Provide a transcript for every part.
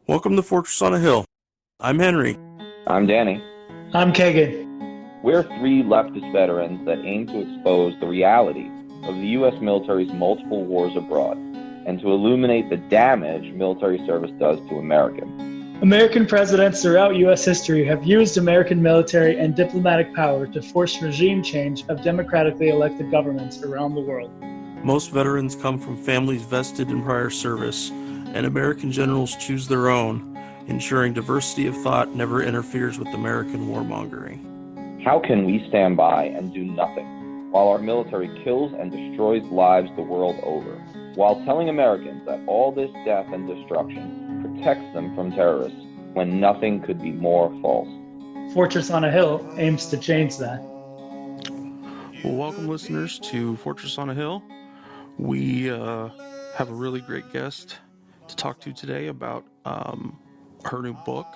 Welcome to Fortress on a Hill. I'm Henry. I'm Danny. I'm Kagan. We're three leftist veterans that aim to expose the reality of the U.S. military's multiple wars abroad and to illuminate the damage military service does to Americans. American presidents throughout U.S. history have used American military and diplomatic power to force regime change of democratically elected governments around the world. Most veterans come from families vested in prior service, and American generals choose their own, ensuring diversity of thought never interferes with American warmongering. How can we stand by and do nothing while our military kills and destroys lives the world over, while telling Americans that all this death and destruction protects them from terrorists when nothing could be more false? Fortress on a Hill aims to change that. Well, welcome listeners to Fortress on a Hill. We have a really great guest to talk to today about her new book.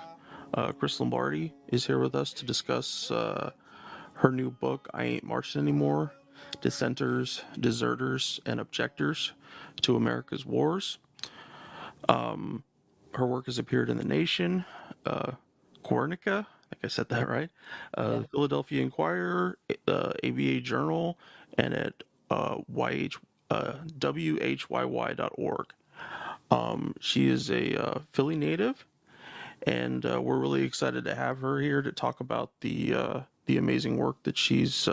Chris Lombardi is here with us to discuss her new book, I Ain't Marching Anymore, Dissenters, Deserters, and Objectors to America's Wars. Her work has appeared in The Nation, Guernica, I think I said that right, Philadelphia Inquirer, ABA Journal, and at whyy.org. She is a Philly native, and we're really excited to have her here to talk about the amazing work that she's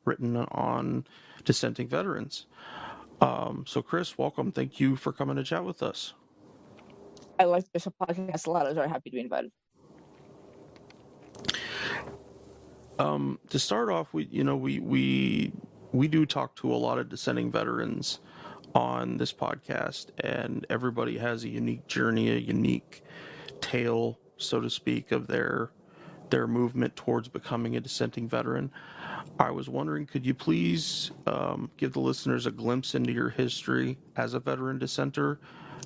written on dissenting veterans. So Chris, welcome. Thank you for coming to chat with us. I like this podcast a lot. I was very happy to be invited. To start off, we do talk to a lot of dissenting veterans on this podcast, and everybody has a unique journey, a unique tale, so to speak, of their movement towards becoming a dissenting veteran. I was wondering, could you please give the listeners a glimpse into your history as a veteran dissenter,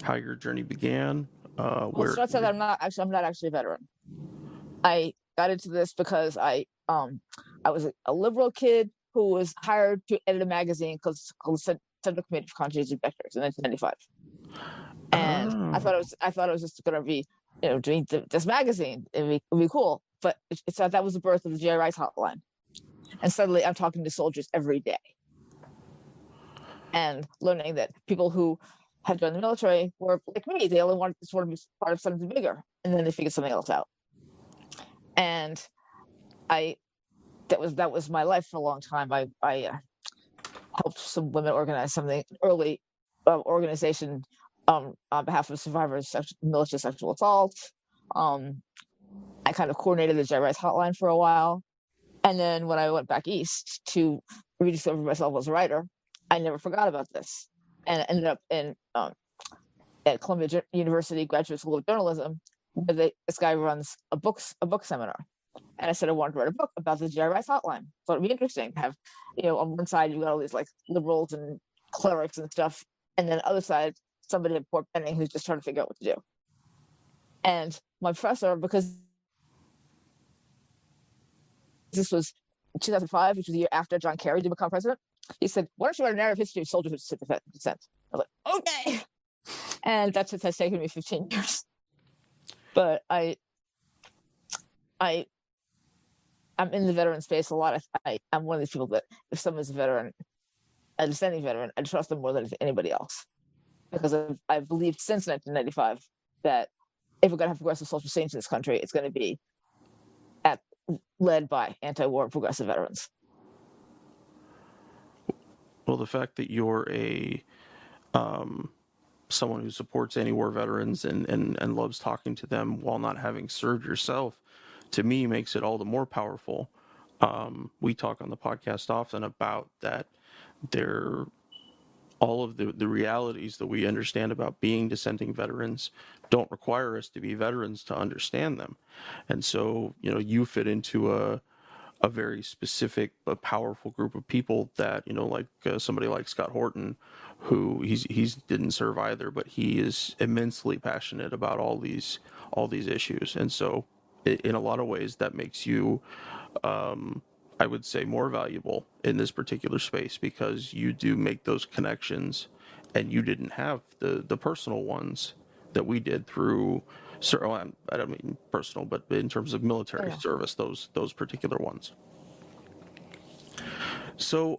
how your journey began? Well, start that I'm not actually a veteran. I got into this because I was a liberal kid who was hired to edit a magazine called Central Committee for Conscientious Objectors in 1995, and I thought it was just going to be, doing this magazine. It'd be cool, but it's that was the birth of the GI Rights Hotline, and suddenly I'm talking to soldiers every day, and learning that people who had joined the military were like me. They only wanted to sort of be part of something bigger, and then they figured something else out. And that was my life for a long time. I helped some women organize something early organization on behalf of survivors of military sexual assault. I kind of coordinated the GI Rights Hotline for a while, and then when I went back east to rediscover myself as a writer, I never forgot about this, and ended up at Columbia University Graduate School of Journalism, where this guy runs a book seminar. And I said I wanted to write a book about the GI Rights Hotline. So it'd be interesting to have, on one side you've got all these like liberals and clerics and stuff, and then the other side somebody at Port Benning who's just trying to figure out what to do. And my professor, because this was 2005, which was the year after John Kerry did become president, he said, "Why don't you write a narrative history of soldiers who dissent?" I was like, okay. And that's what has taken me 15 years. But I'm in the veteran space a lot. I'm one of these people that if someone's a dissenting veteran, I trust them more than anybody else. Because I've believed since 1995 that if we're going to have progressive social change in this country, it's going to be led by anti-war progressive veterans. Well, the fact that you're someone who supports anti-war veterans and loves talking to them while not having served yourself, to me, makes it all the more powerful. We talk on the podcast often about that all of the realities that we understand about being dissenting veterans don't require us to be veterans to understand them. And so, you fit into a very specific but powerful group of people that, like somebody like Scott Horton, who he's didn't serve either, but he is immensely passionate about all these issues. And so in a lot of ways that makes you, I would say, more valuable in this particular space, because you do make those connections and you didn't have the personal ones that we did through So I don't mean personal, but in terms of military Yeah. service, those particular ones. So,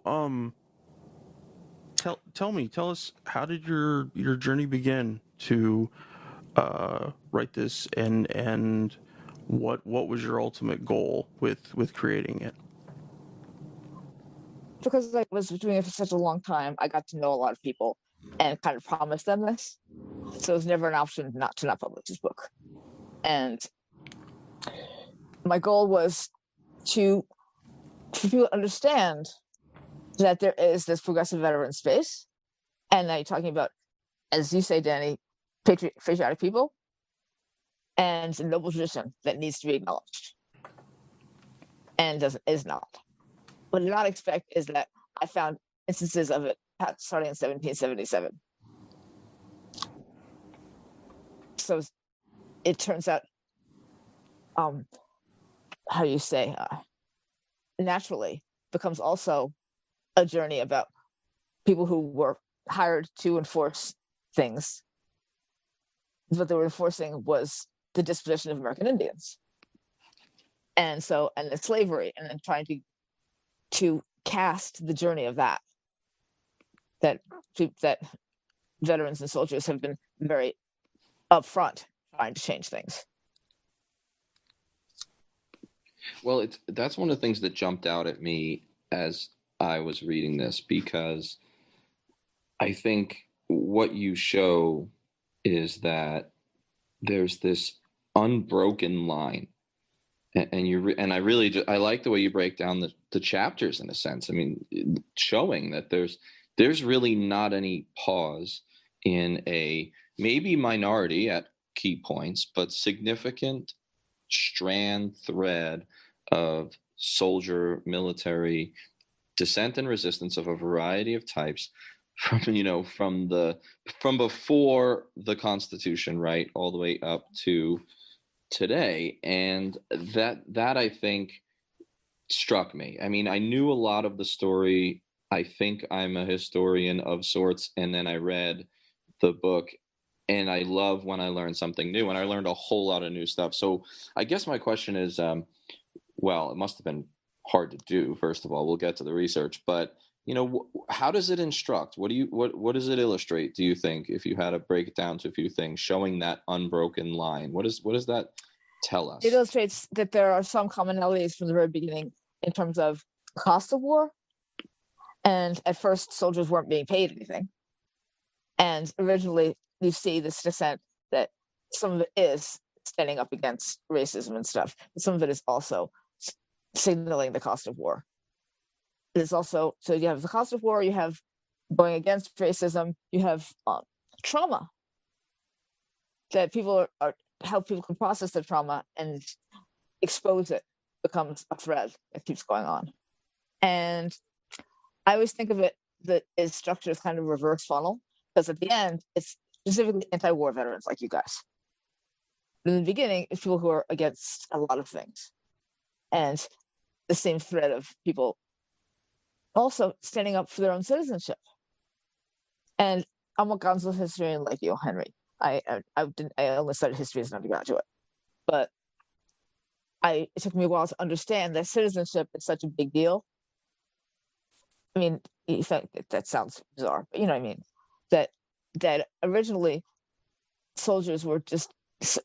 tell us, how did your journey begin to write this, and what was your ultimate goal with creating it? Because I was doing it for such a long time, I got to know a lot of people and kind of promised them this. So it was never an option not to not publish this book. And my goal was for people to understand that there is this progressive veteran space. And now you're talking about, as you say, Danny, patriotic people and a noble tradition that needs to be acknowledged and is not. What I did not expect is that I found instances of it starting in 1777. So it turns out, how do you say, naturally becomes also a journey about people who were hired to enforce things. What they were enforcing was the disposition of American Indians. And the slavery, and then trying to cast the journey of that veterans and soldiers have been very upfront trying to change things. Well, that's one of the things that jumped out at me as I was reading this, because I think what you show is that there's this unbroken line, and I like the way you break down the chapters, in a sense. I mean, showing that there's really not any pause in a maybe minority at key points, but significant thread of soldier, military dissent and resistance of a variety of types, from before the Constitution, right, all the way up to today. And that I think struck me. I mean, I knew a lot of the story. I think I'm a historian of sorts, and then I read the book, and I love when I learn something new, and I learned a whole lot of new stuff. So I guess my question is, well, it must have been hard to do. First of all, we'll get to the research, but how does it instruct? What does it illustrate, do you think, if you had to break it down to a few things, showing that unbroken line? What does that tell us? It illustrates that there are some commonalities from the very beginning in terms of cost of war. And at first, soldiers weren't being paid anything. And originally, you see this dissent that some of it is standing up against racism and stuff, but some of it is also signaling the cost of war. It's also, so you have the cost of war, you have going against racism, you have trauma, that people are how people can process their trauma and expose it becomes a thread that keeps going on. And I always think of it that is structured as kind of reverse funnel, because at the end, it's specifically anti-war veterans like you guys. But in the beginning, it's people who are against a lot of things. And the same thread of people also standing up for their own citizenship. And I'm a Gonzo historian like you, Henry. I only studied history as an undergraduate, but it took me a while to understand that citizenship is such a big deal. I mean, in fact, that sounds bizarre, but you know what I mean? That originally soldiers were just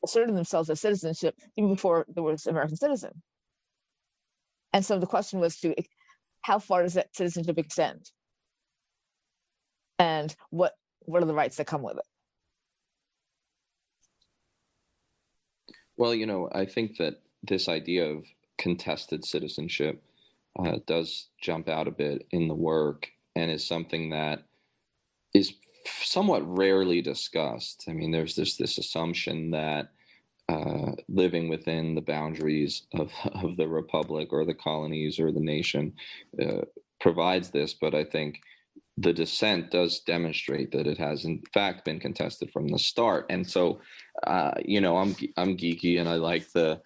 asserting themselves as citizenship even before there was American citizen. And so the question was how far does that citizenship extend? And what are the rights that come with it? Well, I think that this idea of contested citizenship does jump out a bit in the work, and is something that is somewhat rarely discussed. I mean, there's this assumption that living within the boundaries of the republic or the colonies or the nation provides this, but I think the dissent does demonstrate that it has in fact been contested from the start. And so, I'm geeky, and I like the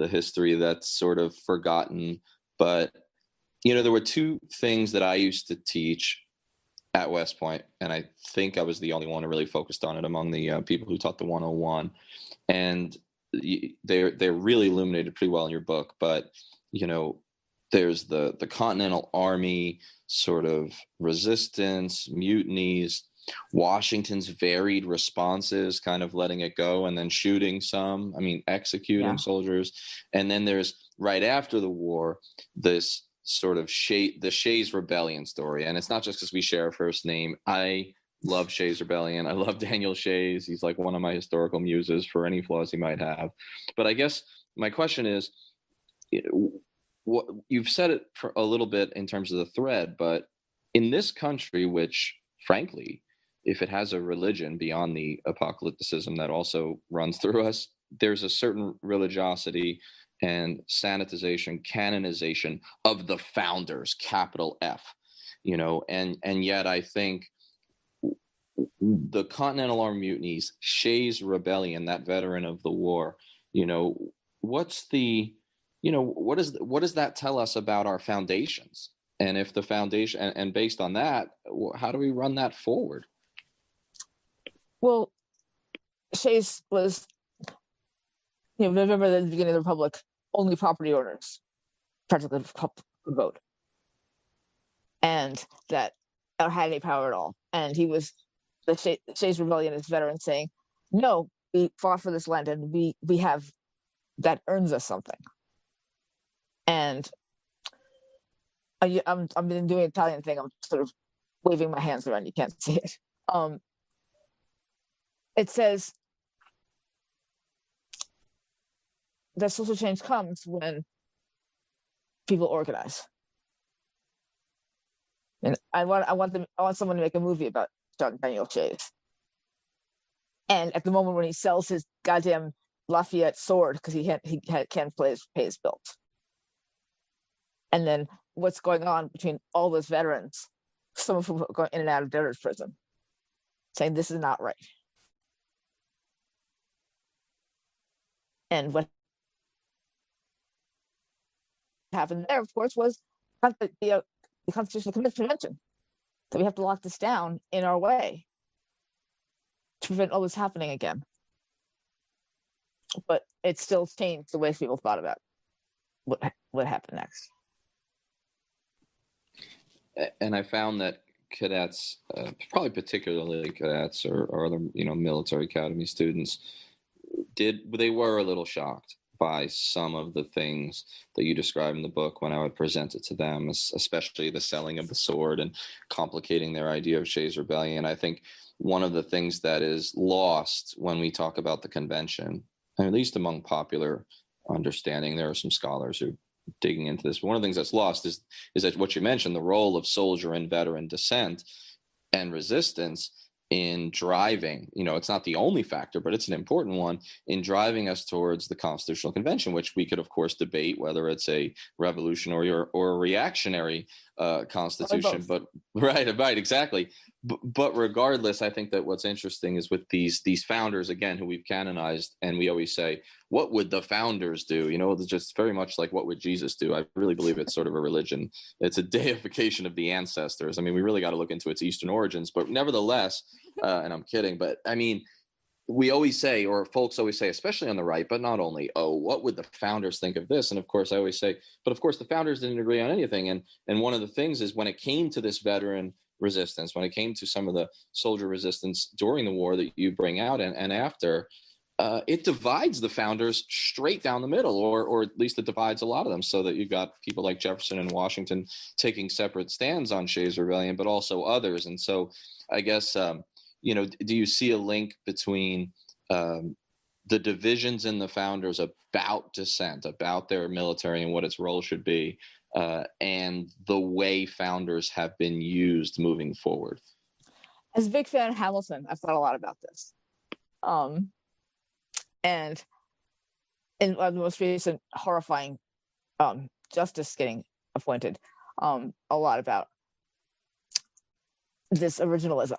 history that's sort of forgotten. But there were two things that I used to teach at West Point, and I think I was the only one who really focused on it among the people who taught the 101. and they're really illuminated pretty well in your book. But there's the Continental Army sort of resistance, mutinies, Washington's varied responses, kind of letting it go and then shooting some, executing soldiers. And then there's, right after the war, this sort of the Shays Rebellion story. And it's not just because we share a first name. I love Shays Rebellion. I love Daniel Shays. He's like one of my historical muses for any flaws he might have. But I guess my question is, what you've said it for a little bit in terms of the thread, but in this country, which frankly, if it has a religion beyond the apocalypticism that also runs through us, there's a certain religiosity and sanitization, canonization of the founders, capital F, and yet I think the Continental Army mutinies, Shays Rebellion, that veteran of the war, what's the, what does that tell us about our foundations? And if the foundation, and based on that, how do we run that forward? Well, Shays was, remember at the beginning of the Republic, only property owners practically could vote, and that had any power at all. And he was the Shays Rebellion is veteran saying, no, we fought for this land, and we have, that earns us something. And I'm doing the Italian thing. I'm sort of waving my hands around. You can't see it. It says that social change comes when people organize. And I want someone to make a movie about Daniel Shays. And at the moment when he sells his goddamn Lafayette sword because he can't pay his bills. And then what's going on between all those veterans, some of whom are going in and out of debtor's prison, saying this is not right. And what happened there, of course, was the Constitutional Convention, that we have to lock this down in our way to prevent all this happening again. But it still changed the way people thought about what happened next. And I found that cadets, probably particularly cadets or other, military academy students, they were a little shocked by some of the things that you describe in the book when I would present it to them, especially the selling of the sword and complicating their idea of Shays Rebellion. I think one of the things that is lost when we talk about the convention, at least among popular understanding, there are some scholars who digging into this. But one of the things that's lost is that what you mentioned, the role of soldier and veteran dissent and resistance in driving, it's not the only factor, but it's an important one in driving us towards the Constitutional Convention, which we could, of course, debate whether it's a revolutionary or a reactionary constitution. But right, exactly. But regardless, I think that what's interesting is with these founders, again, who we've canonized, and we always say, what would the founders do? It's just very much like, what would Jesus do? I really believe it's sort of a religion. It's a deification of the ancestors. We really got to look into its Eastern origins, but nevertheless, and I'm kidding, but we always say, or folks always say, especially on the right, but not only, oh, what would the founders think of this? And of course, I always say, but of course, the founders didn't agree on anything. And one of the things is when it came to this veteran resistance, when it came to some of the soldier resistance during the war that you bring out and after, it divides the founders straight down the middle, or at least it divides a lot of them, so that you've got people like Jefferson and Washington taking separate stands on Shays Rebellion, but also others. And so I guess, do you see a link between the divisions in the founders about dissent, about their military and what its role should be, and the way founders have been used moving forward? As a big fan of Hamilton, I've thought a lot about this. And in the most recent horrifying justice getting appointed, a lot about this originalism,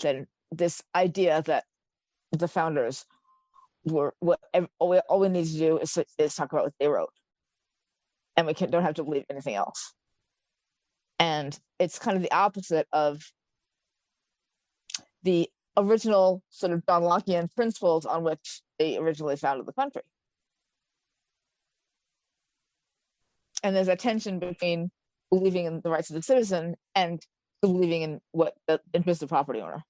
that this idea that the founders were all we need to do is talk about what they wrote, and we don't have to believe anything else. And it's kind of the opposite of the original sort of John Lockean principles on which they originally founded the country. And there's a tension between believing in the rights of the citizen and believing in what the interest of the property owner.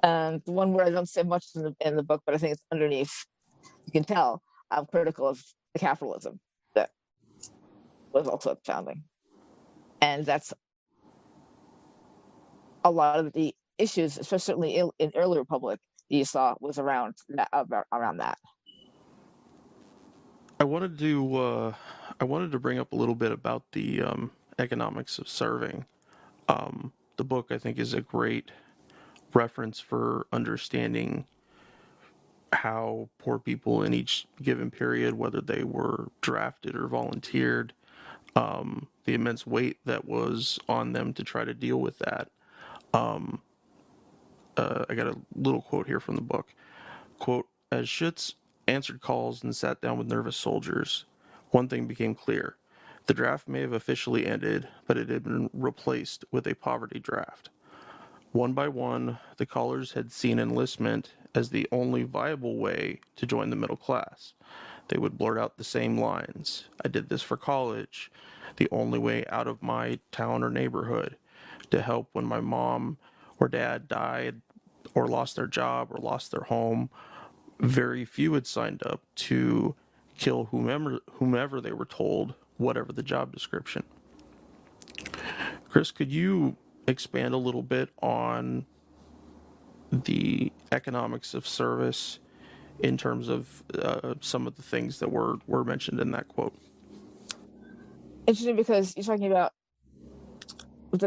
And the one where I don't say much in the book, but I think it's underneath, you can tell I'm critical of the capitalism that was also at the founding. And that's a lot of the issues, especially in early republic, that you saw was around that. I wanted to bring up a little bit about the economics of serving. The book, I think, is a great reference for understanding how poor people in each given period, whether they were drafted or volunteered, the immense weight that was on them to try to deal with that. I got a little quote here from the book. Quote, as Schutz answered calls and sat down with nervous soldiers, one thing became clear. The draft may have officially ended, but it had been replaced with a poverty draft. One by one, the callers had seen enlistment as the only viable way to join the middle class. They would blurt out the same lines. I did this for college, the only way out of my town or neighborhood, to help when my mom or dad died or lost their job or lost their home. Very few had signed up to kill whomever they were told, whatever the job description. Chris, could you expand a little bit on the economics of service in terms of some of the things that were mentioned in that quote? Interesting, because you're talking about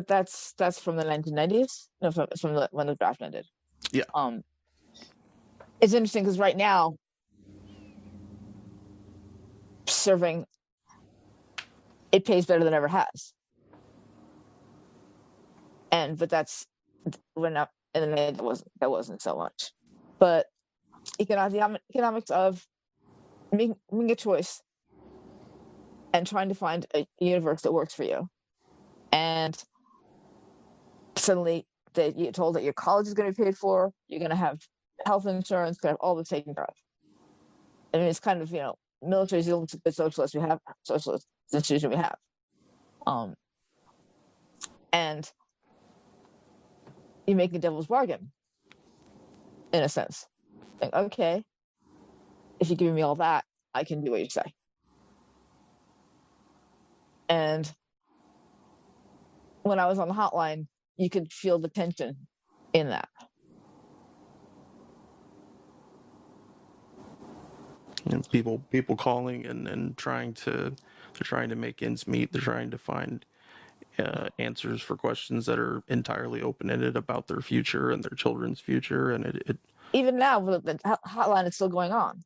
that's from the 1990s, no, from when the draft ended. Yeah. It's interesting because right now, serving, it pays better than ever has. But that's when up in the mid that wasn't so much. But economics of making a choice and trying to find a universe that works for you, and suddenly that you're told that your college is going to be paid for, you're going to have health insurance, going to have all this taken care of. I mean, it's kind of, military is the only good socialist institution we have. And you make a devil's bargain, in a sense. Like, okay, if you give me all that, I can do what you say. And when I was on the hotline, you could feel the tension in that. And people calling and trying to make ends meet. They're trying to find answers for questions that are entirely open-ended about their future and their children's future. And it even now, the hotline is still going on,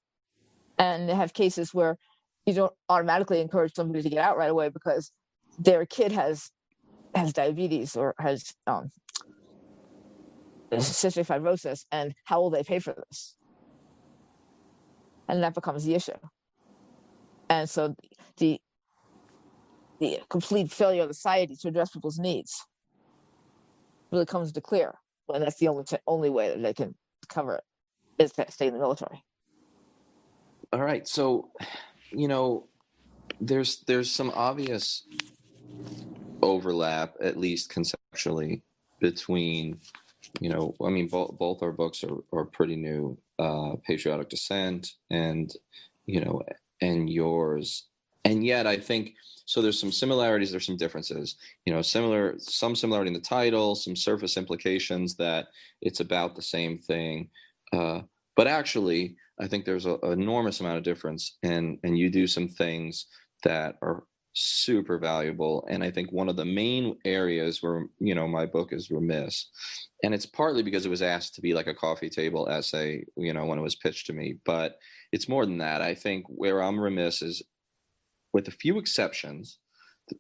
and they have cases where you don't automatically encourage somebody to get out right away because their kid has diabetes or has cystic fibrosis, and how will they pay for this? And that becomes the issue. And so the complete failure of society to address people's needs really comes to clear when that's the only way that they can cover it is to stay in the military. All right, so there's some obvious overlap, at least conceptually, between both our books are pretty new, Patriotic Dissent and yours, and yet I think so there's some similarities, there's some differences, some similarity in the title, some surface implications that it's about the same thing, but actually I think there's an enormous amount of difference, and you do some things that are super valuable. And I think one of the main areas where, my book is remiss, and it's partly because it was asked to be like a coffee table essay, when it was pitched to me, but it's more than that. I think where I'm remiss is, with a few exceptions,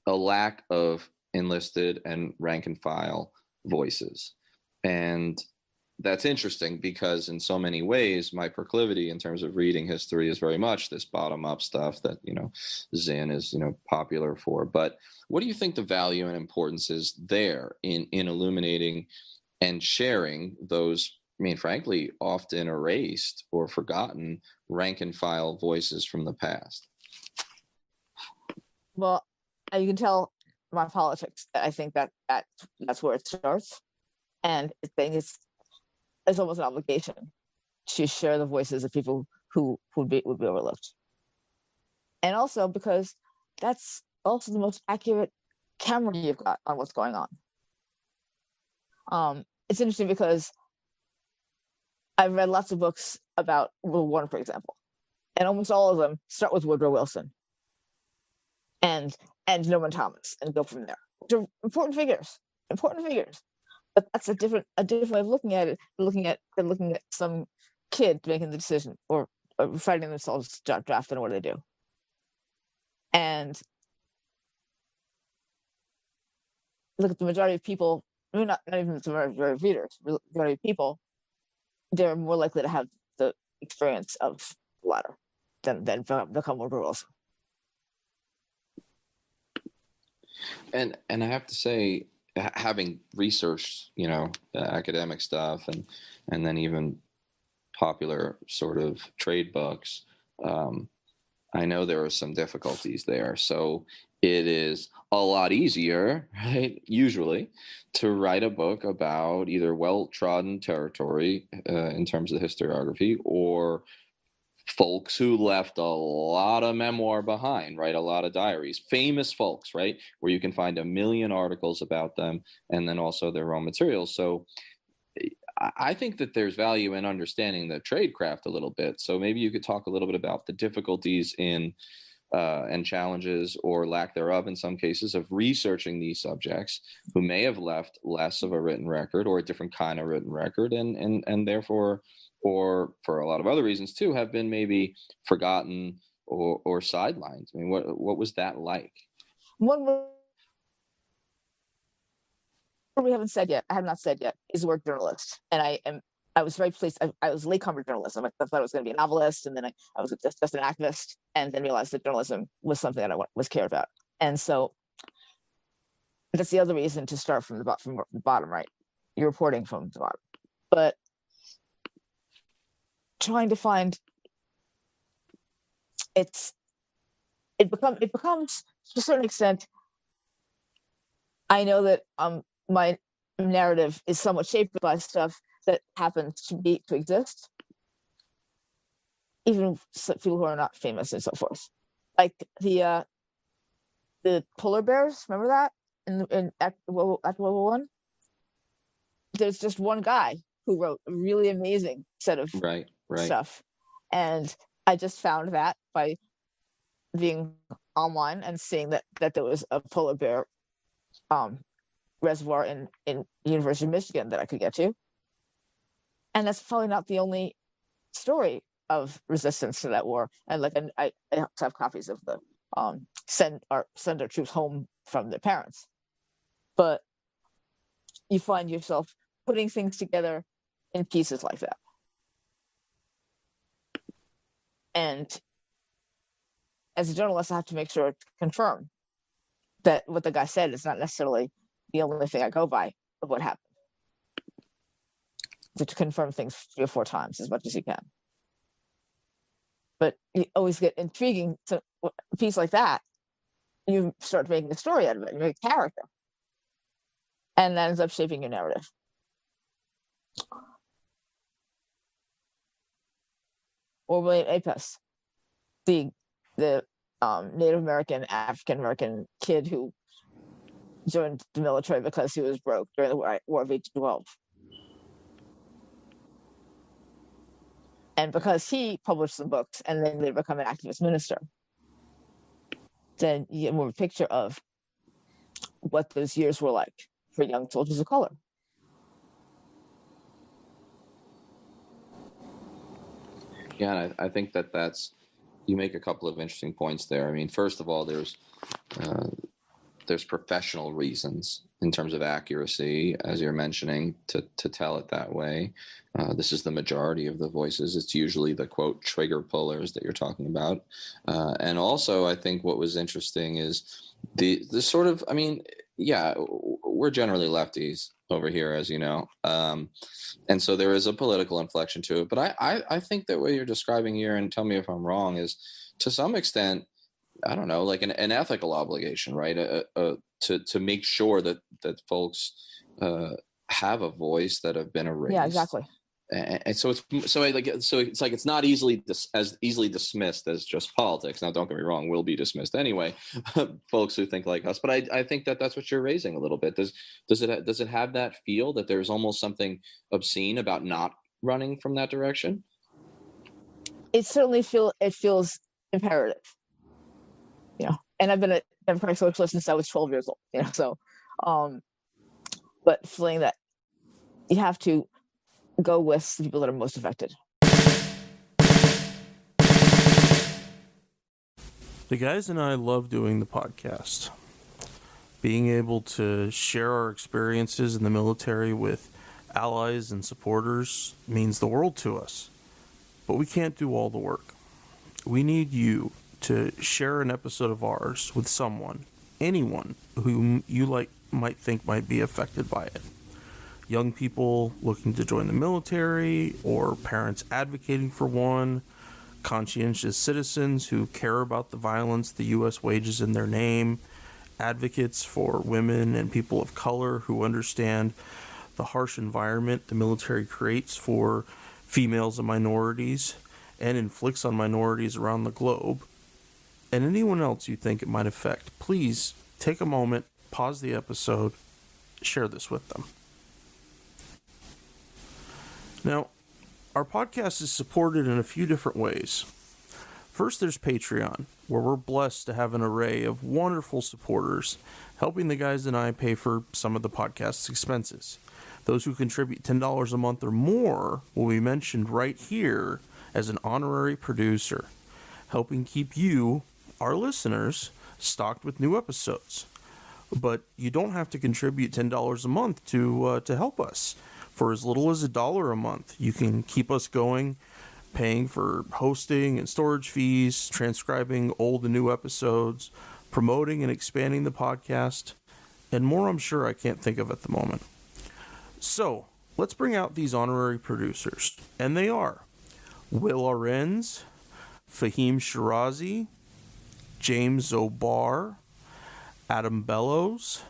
a lack of enlisted and rank and file voices. And that's interesting because in so many ways, my proclivity in terms of reading history is very much this bottom-up stuff that, Zinn is, popular for. But what do you think the value and importance is there in illuminating and sharing those, frankly, often erased or forgotten rank and file voices from the past? Well, you can tell my politics. I think that's where it starts. And I think it's almost an obligation to share the voices of people who would be overlooked. And also because that's also the most accurate camera you've got on what's going on. It's interesting because I've read lots of books about World War I, for example, and almost all of them start with Woodrow Wilson and Norman Thomas and go from there. They're important figures. But that's a different way of looking at it. Looking at some kid making the decision or fighting themselves draft in what they do. And look at the majority of people. I mean, not even the majority of readers. The majority of people, they're more likely to have the experience of the latter than become Woodrow Wilson. And I have to say, having researched, academic stuff and then even popular sort of trade books, I know there are some difficulties there. So it is a lot easier, right, usually, to write a book about either well-trodden territory in terms of the historiography or folks who left a lot of memoir behind, right? A lot of diaries, famous folks, right? Where you can find a million articles about them and then also their own materials. So I think that there's value in understanding the trade craft a little bit. So maybe you could talk a little bit about the difficulties in and challenges or lack thereof in some cases of researching these subjects who may have left less of a written record or a different kind of written record and therefore, or for a lot of other reasons too, have been maybe forgotten or sidelined. I mean, what was that like? One word we haven't said yet, I have not said yet, is the word journalist. And I was very pleased. I was latecomer journalism. I thought I was going to be a novelist, and then I was just an activist, and then realized that journalism was something that I was cared about. And so that's the other reason to start from the bottom, right? You're reporting from the bottom. But trying to find it becomes to a certain extent. I know that my narrative is somewhat shaped by stuff that happens to exist, even people who are not famous and so forth, like the polar bears. Remember that at World War I? There's just one guy who wrote a really amazing set of stuff, and I just found that by being online and seeing that there was a polar bear reservoir in University of Michigan that I could get to. And that's probably not the only story of resistance to that war. And I have copies of the send our troops home from their parents. But you find yourself putting things together in pieces like that. And as a journalist, I have to make sure to confirm that what the guy said is not necessarily the only thing I go by of what happened. To confirm things 3 or 4 times as much as you can. But you always get intriguing. So a piece like that, you start making a story out of it. You make a character. And that ends up shaping your narrative. Or William Apess, the Native American, African American kid who joined the military because he was broke during the War of 1812. And because he published some books and then later become an activist minister, then you get more of a picture of what those years were like for young soldiers of color. Yeah, and I think you make a couple of interesting points there. I mean, first of all, there's there's professional reasons in terms of accuracy, as you're mentioning, to tell it that way. This is the majority of the voices. It's usually the, quote, trigger pullers that you're talking about. And also, I think what was interesting is the sort of, I mean, yeah, we're generally lefties over here, as you know. And so there is a political inflection to it. But I think that what you're describing here, and tell me if I'm wrong, is to some extent, I don't know, like an ethical obligation, right? To make sure that folks have a voice that have been erased. Yeah, exactly. And so it's like it's not as easily dismissed as just politics. Now, don't get me wrong, we'll be dismissed anyway, folks who think like us. But I think that that's what you're raising a little bit. Does it have that feel that there's almost something obscene about not running from that direction? It certainly feels imperative. And I've been a Democratic Socialist since I was 12 years old. So, but feeling that you have to go with the people that are most affected. The guys and I love doing the podcast. Being able to share our experiences in the military with allies and supporters means the world to us. But we can't do all the work. We need you to share an episode of ours with someone, anyone whom you might think might be affected by it. Young people looking to join the military, or parents advocating for one, conscientious citizens who care about the violence the U.S. wages in their name, advocates for women and people of color who understand the harsh environment the military creates for females and minorities and inflicts on minorities around the globe, and anyone else you think it might affect. Please take a moment, pause the episode, share this with them. Now, our podcast is supported in a few different ways. First, there's Patreon, where we're blessed to have an array of wonderful supporters helping the guys and I pay for some of the podcast's expenses. Those who contribute $10 a month or more will be mentioned right here as an honorary producer, helping keep you, our listeners, stocked with new episodes. But you don't have to contribute $10 a month to help us. For as little as $1 a month, you can keep us going, paying for hosting and storage fees, transcribing old and new episodes, promoting and expanding the podcast, and more I'm sure I can't think of at the moment. So, let's bring out these honorary producers. And they are Will Arenz, Fahim Shirazi, James Zobar, Adam Bellows,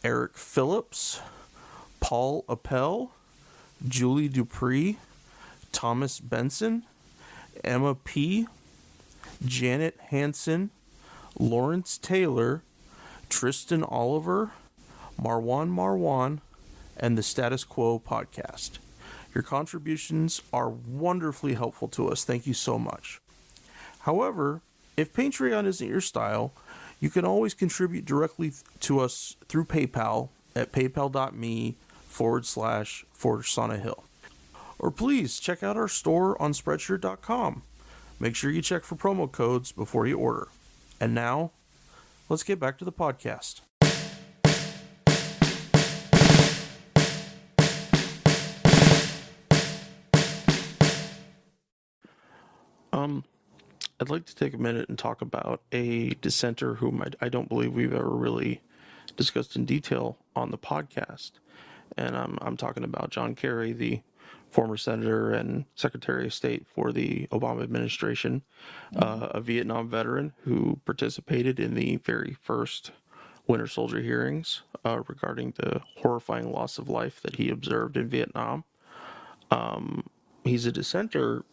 Eric Phillips, Paul Appel, Julie Dupree, Thomas Benson, Emma P., Janet Hansen, Lawrence Taylor, Tristan Oliver, Marwan, and the Status Quo podcast. Your contributions are wonderfully helpful to us. Thank you so much. However, if Patreon isn't your style, you can always contribute directly to us through PayPal at paypal.me/ForSanaHill. Or please check out our store on Spreadshirt.com. Make sure you check for promo codes before you order. And now, let's get back to the podcast. I'd like to take a minute and talk about a dissenter whom I don't believe we've ever really discussed in detail on the podcast. And I'm talking about John Kerry, the former senator and Secretary of State for the Obama administration, a Vietnam veteran who participated in the very first Winter Soldier hearings regarding the horrifying loss of life that he observed in Vietnam. He's a dissenter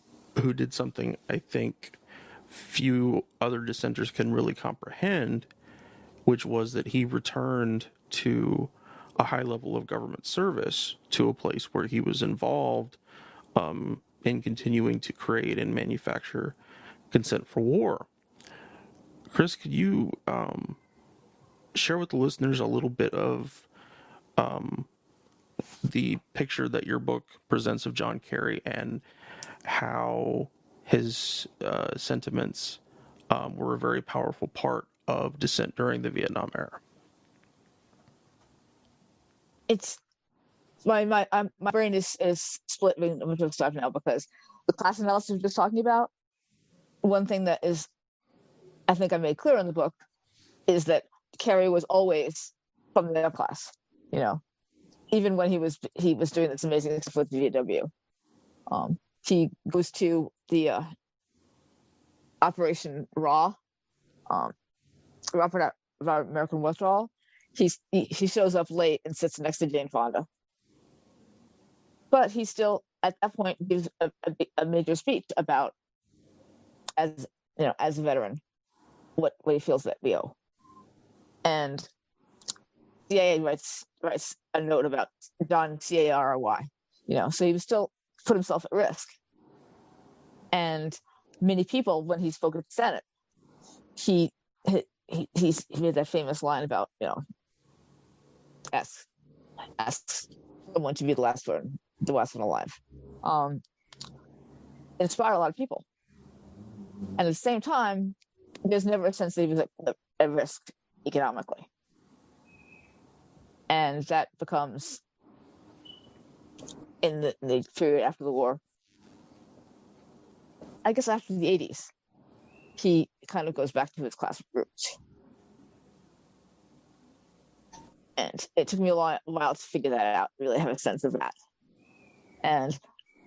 who did something I think few other dissenters can really comprehend, which was that he returned to a high level of government service, to a place where he was involved in continuing to create and manufacture consent for war. Chris, could you share with the listeners a little bit of the picture that your book presents of John Kerry and how his sentiments were a very powerful part of dissent during the Vietnam era? it's my brain is split between stuff now, because the class analysis we're just talking about, one thing that is, I think I made clear in the book, is that Kerry was always from the upper class, even when he was doing this amazing stuff with the VW. He goes to the Operation Raw, Robert American Withdrawal. He shows up late and sits next to Jane Fonda, but he still at that point gives a major speech about, as a veteran, what he feels that we owe. And CIA writes a note about John Carry, so he was still put himself at risk. And many people, when he spoke at the Senate, he made that famous line about, ask someone to be the last one alive. It inspired a lot of people. And at the same time, there's never a sense that he was at risk economically. And that becomes, in the period after the war, I guess after the 80s, he kind of goes back to his class roots. And it took me a while to figure that out, really have a sense of that. And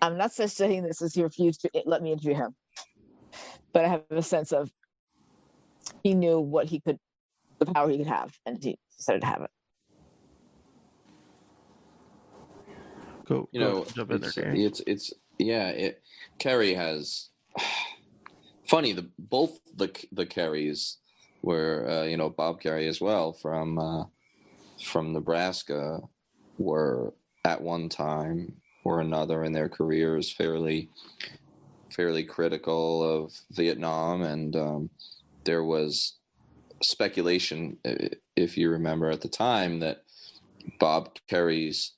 I'm not saying this as he refused to let me interview him, but I have a sense of he knew the power he could have, and he decided to have it. Jump in there, Kerry. Kerry has funny. Both the Kerrys were, Bob Kerry as well from Nebraska, were at one time or another in their careers fairly critical of Vietnam, and there was speculation, if you remember at the time, that Bob Kerry's,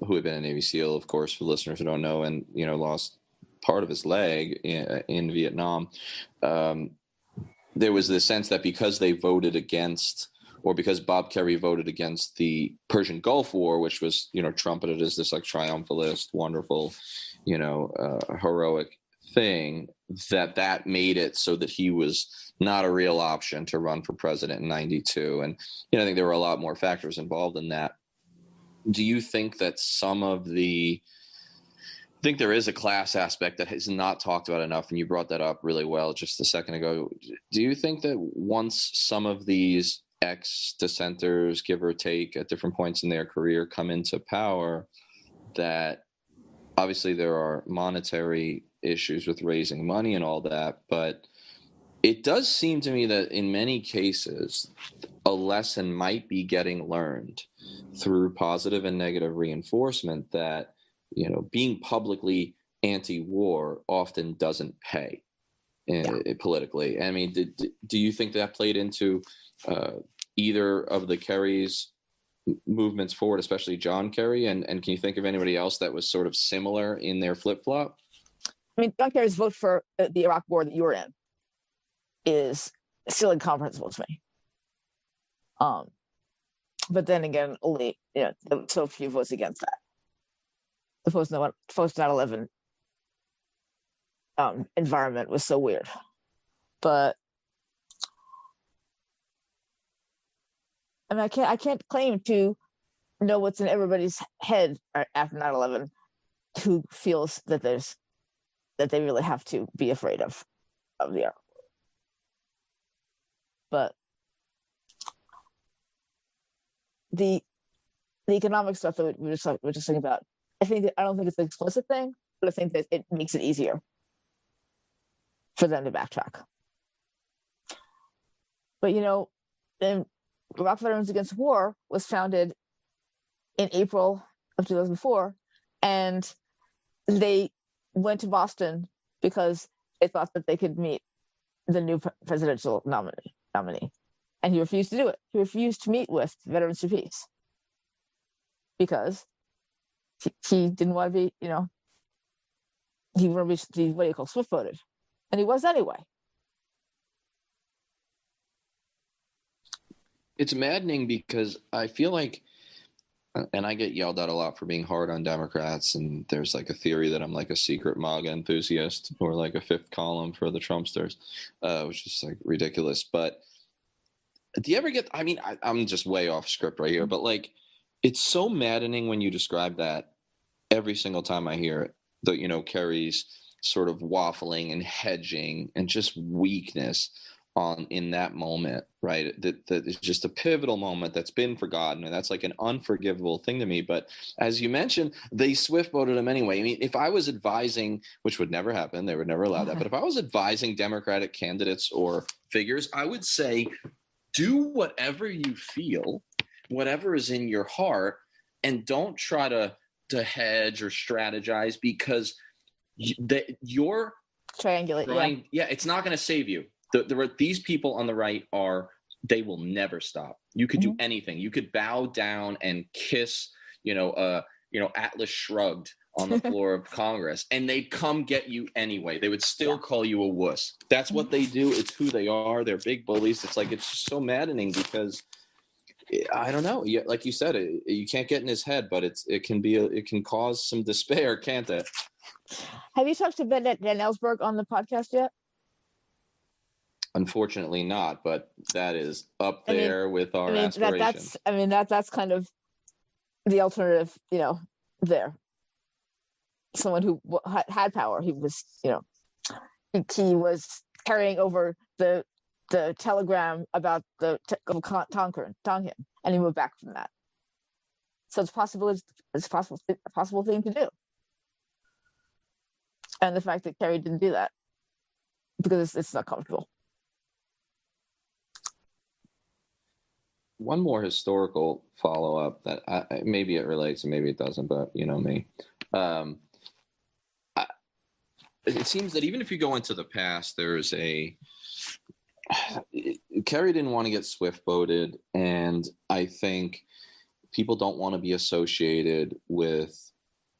who had been a Navy SEAL, of course, for listeners who don't know, and lost part of his leg in Vietnam, there was this sense that because they voted against, or because Bob Kerry voted against the Persian Gulf War, which was trumpeted as this like triumphalist, wonderful, heroic thing, that made it so that he was not a real option to run for president in 92. And I think there were a lot more factors involved in that. Do you think that I think there is a class aspect that is not talked about enough, and you brought that up really well just a second ago. Do you think that once some of these ex-dissenters, give or take, at different points in their career come into power, that obviously there are monetary issues with raising money and all that, but it does seem to me that in many cases a lesson might be getting learned through positive and negative reinforcement that being publicly anti-war often doesn't pay politically. I mean, do you think that played into either of the Kerrys' movements forward, especially John Kerry? And can you think of anybody else that was sort of similar in their flip-flop? I mean, John Kerry's vote for the Iraq war that you were in is still incomprehensible to me. But then again, only so few votes against that. The post 9/11 environment was so weird. But I mean, I can't claim to know what's in everybody's head after 9/11 who feels that they really have to be afraid of the Iraq war. But the economic stuff that we were just talking about, I don't think it's an explicit thing, but I think that it makes it easier for them to backtrack. But then Iraq Veterans Against War was founded in April of 2004, and they went to Boston because they thought that they could meet the new presidential nominee, and he refused to do it. He refused to meet with Veterans for Peace because he didn't want to be, he wanted to be what you call swift voted, and he was anyway. It's maddening because I feel like And I get yelled at a lot for being hard on Democrats, and there's like a theory that I'm like a secret MAGA enthusiast or like a fifth column for the Trumpsters, which is like ridiculous. But do you ever get, I mean, I'm just way off script right here, but like, it's so maddening when you describe that every single time I hear it, that, you know, Kerry's sort of waffling and hedging and just weakness in that moment, right? That is just a pivotal moment that's been forgotten, and that's like an unforgivable thing to me. But as you mentioned, they swift voted him anyway. I mean, if I was advising, which would never happen, they would never allow that, but if I was advising Democratic candidates or figures, I would say, do whatever you feel, whatever is in your heart, and don't try to hedge or strategize, because you're triangulate. Yeah, it's not going to save you. These people on the right they will never stop. You could do anything. You could bow down and kiss, Atlas Shrugged on the floor of Congress, and they'd come get you anyway. They would still call you a wuss. That's what they do. It's who they are. They're big bullies. It's like, it's just so maddening, because I don't know. Like you said, you can't get in his head, but it can cause some despair, can't it? Have you talked to Bennett Van Ellsberg on the podcast yet? Unfortunately not, but that is up there with our aspirations. That's kind of the alternative, there. Someone who had power. He was, he was carrying over the telegram about the Tonkin, and he moved back from that. So it's possible. It's a possible thing to do. And the fact that Kerry didn't do that because it's not comfortable. One more historical follow-up that maybe it relates and maybe it doesn't, but you know me. It seems that even if you go into the past, there's Kerry didn't want to get swift voted, and I think people don't want to be associated with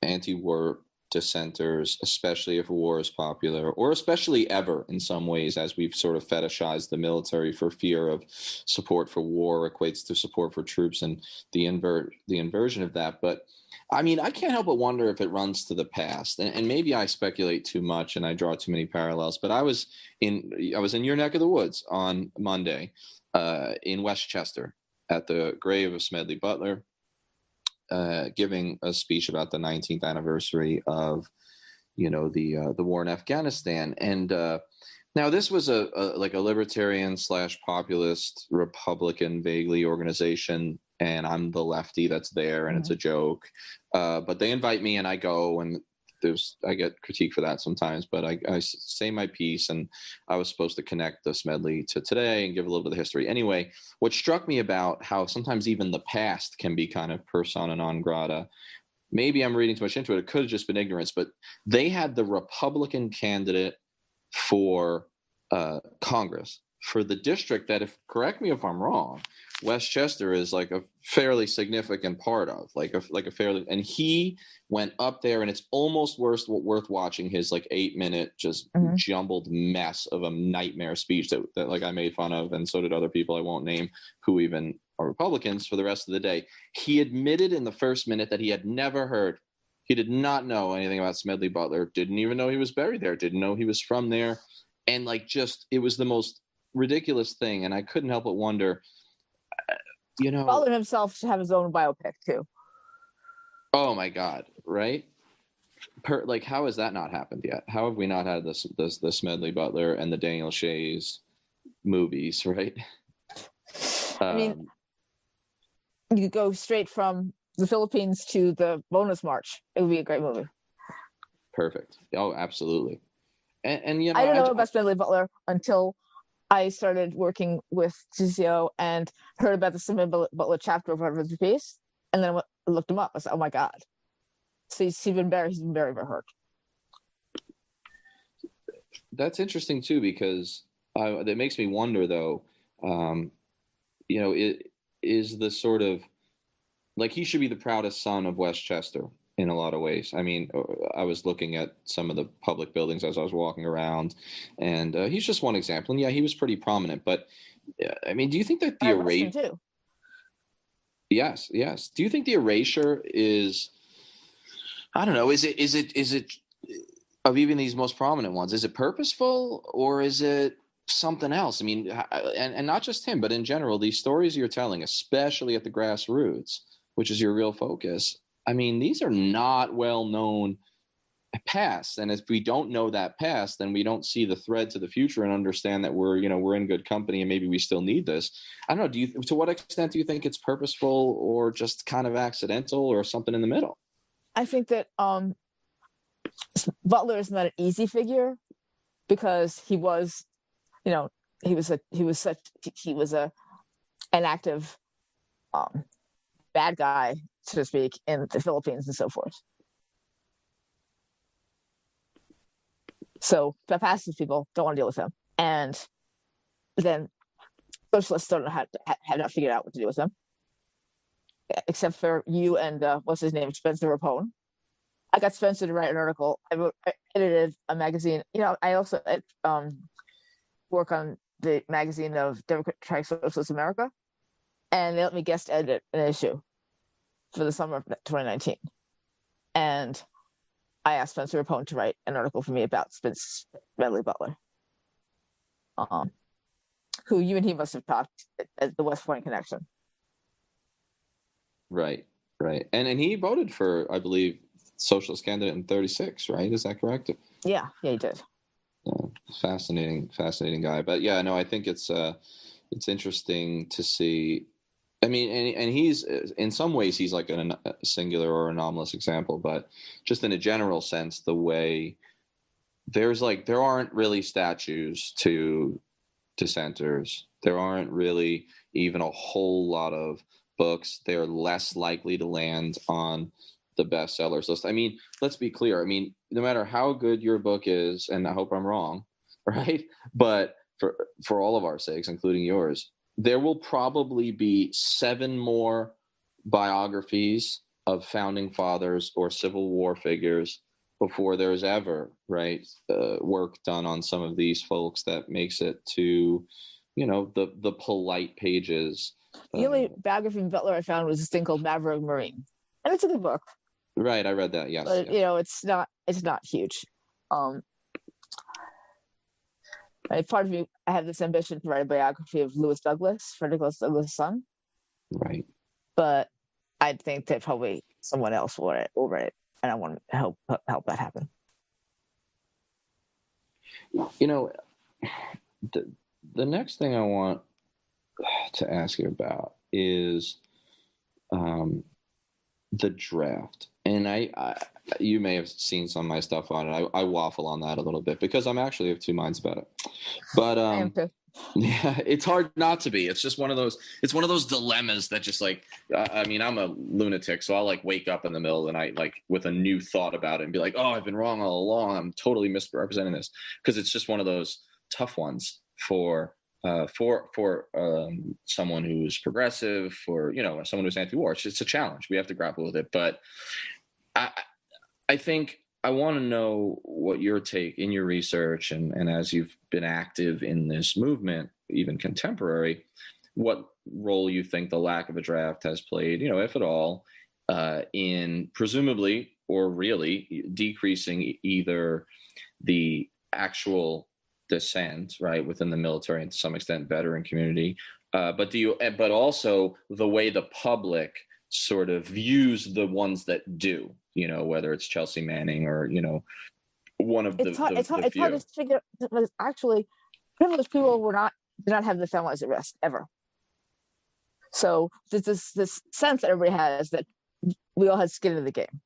anti-war dissenters, especially if war is popular, or especially ever in some ways, as we've sort of fetishized the military for fear of support for war equates to support for troops, and the inversion of that. But I mean, I can't help but wonder if it runs to the past, and maybe I speculate too much and I draw too many parallels, but I was in your neck of the woods on Monday in Westchester at the grave of Smedley Butler, giving a speech about the 19th anniversary of, the war in Afghanistan. And now this was a libertarian / populist Republican vaguely organization, and I'm the lefty that's there, and it's a joke. But they invite me and I go, and I get critique for that sometimes, but I say my piece, and I was supposed to connect the Smedley to today and give a little bit of the history. Anyway, what struck me about how sometimes even the past can be kind of persona non grata, maybe I'm reading too much into it, it could have just been ignorance, but they had the Republican candidate for Congress for the district that, correct me if I'm wrong, Westchester is like a fairly significant part of, and he went up there, and it's almost worth watching his 8-minute just jumbled mess of a nightmare speech that I made fun of, and so did other people I won't name who even are Republicans, for the rest of the day. He admitted in the first minute that he had never heard, he did not know anything about Smedley Butler, didn't even know he was buried there, didn't know he was from there, and it was the most ridiculous thing, and I couldn't help but wonder, Butler himself should have his own biopic too. Oh my God, right? How has that not happened yet? How have we not had the Smedley Butler and the Daniel Shays movies, right? I mean, you could go straight from the Philippines to the Bonus March. It would be a great movie. Perfect. Oh, absolutely. And I didn't know about Smedley Butler until I started working with GCO and heard about the Smedley Butler chapter of Rivers of Peace, and then I looked him up. I said, "Oh my God!" So he's been very, very hurt. That's interesting too, because that makes me wonder, though. It is the sort of he should be the proudest son of Westchester in a lot of ways. I mean, I was looking at some of the public buildings as I was walking around, and he's just one example. And yeah, he was pretty prominent. But I mean, do you think that the erasure? Yes, yes. Do you think the erasure is, I don't know, is it of even these most prominent ones, is it purposeful or is it something else? I mean, and not just him, but in general, these stories you're telling, especially at the grassroots, which is your real focus. I mean, these are not well known past, and if we don't know that past, then we don't see the thread to the future and understand that we're in good company and maybe we still need this. I don't know, to what extent do you think it's purposeful or just kind of accidental or something in the middle? I think that Butler is not an easy figure because he was an active bad guy, so to speak, in the Philippines and so forth. So the past people don't want to deal with him, and then socialists don't know have not figured out what to do with him, except for you and what's his name, Spencer Rapone. I got Spencer to write an article. I edited a magazine. I also work on the magazine of Democratic Socialist America, and they let me guest edit an issue for the summer of 2019. And I asked Spencer Rapone to write an article for me about Medley Butler, who you and he must have talked at the West Point Connection. Right. And he voted for, I believe, socialist candidate in 36, right? Is that correct? Yeah, he did. Yeah, fascinating guy. But yeah, no, I think it's interesting to see. I mean, and he's, in some ways, he's like a singular or anomalous example, but just in a general sense, the way there aren't really statues to dissenters. There aren't really even a whole lot of books. They're less likely to land on the bestsellers list. I mean, let's be clear. I mean, no matter how good your book is, and I hope I'm wrong, right? But for all of our sakes, including yours, there will probably be 7 more biographies of founding fathers or Civil War figures before there's ever, right, work done on some of these folks that makes it to, the polite pages. The only biography of Butler I found was this thing called Maverick Marine, and it's a good book. Right, I read that. Yes, but yes. it's not huge. Part of me, I have this ambition to write a biography of Frederick Lewis Douglass' son. Right. But I think that probably someone else will write it, and I want to help that happen. The next thing I want to ask you about is the draft. And you may have seen some of my stuff on it. I waffle on that a little bit because I'm actually of two minds about it. But yeah, it's hard not to be. It's just one of those dilemmas that just like, I mean, I'm a lunatic, so I'll like wake up in the middle of the night like with a new thought about it and be like, oh, I've been wrong all along. I'm totally misrepresenting this, because it's just one of those tough ones for someone who's progressive, for someone who's anti-war. It's a challenge. We have to grapple with it. But I think I want to know what your take in your research and as you've been active in this movement, even contemporary, what role you think the lack of a draft has played, if at all, in presumably or really decreasing either the actual dissent, right, within the military and to some extent veteran community, but also the way the public sort of views the ones that do, whether it's Chelsea Manning or one of the few. It's hard to figure. Actually, privileged people did not have their families at risk ever. So there's this sense that everybody has that we all had skin in the game,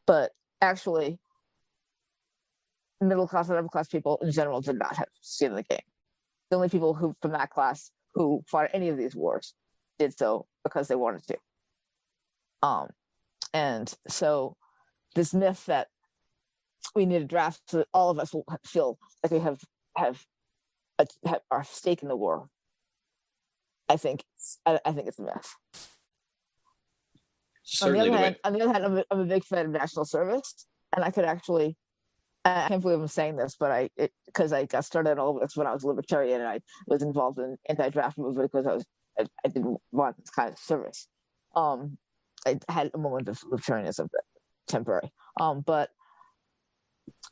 but actually, middle class and upper class people in general did not have skin in the game. The only people who from that class who fought any of these wars did so because they wanted to. And so this myth that we need a draft so that all of us will feel like we have our stake in the war, I think it's a myth. Certainly on the other hand, I'm a big fan of national service, and I could actually, I can't believe I'm saying this, but because I got started in all of this when I was a libertarian, and I was involved in anti-draft movement because I was I didn't want this kind of service. I had a moment of libertarianism, but temporary. But